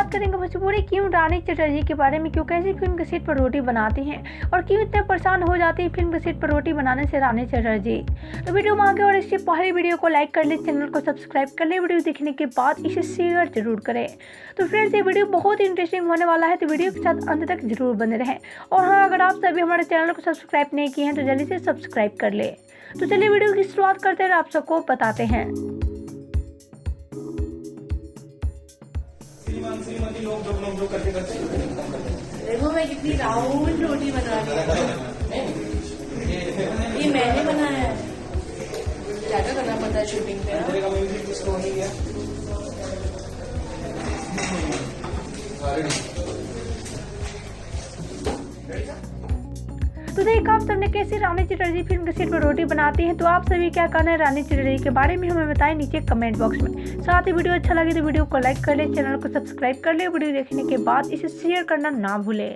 बात करेंगे भोजपुरी क्यों रानी चटर्जी के बारे में, क्यों कैसी फिल्म के सेट पर रोटी बनाती हैं और क्यों इतने परेशान हो जाती है फिल्म के सेट पर रोटी बनाने से रानी चटर्जी। तो वीडियो में आगे और इससे पहले वीडियो को लाइक कर ले, चैनल को सब्सक्राइब कर ले, वीडियो देखने के बाद इसे शेयर जरूर करें। तो फ्रेंड्स ये वीडियो बहुत ही इंटरेस्टिंग होने वाला है, तो वीडियो के साथ अंत तक जरूर बने रहें। और हाँ, अगर आप सभी हमारे चैनल को सब्सक्राइब नहीं किए हैं तो जल्दी से सब्सक्राइब कर ले। तो चलिए वीडियो की शुरुआत करते हैं, आप सबको बताते हैं। श्रीमती लोग करते देखो मैं कितनी राउंड रोटी बना रही हूँ। ये मैंने बनाया है। क्या क्या करना पड़ता है शूटिंग पे? तो देखा आप सबने कैसे रानी चटर्जी फिल्म के सेट पर रोटी बनाती हैं। तो आप सभी क्या कहना है रानी चटर्जी के बारे में हमें बताएं नीचे कमेंट बॉक्स में। साथ ही वीडियो अच्छा लगे तो वीडियो को लाइक कर ले, चैनल को सब्सक्राइब कर ले, वीडियो देखने के बाद इसे शेयर करना ना भूले।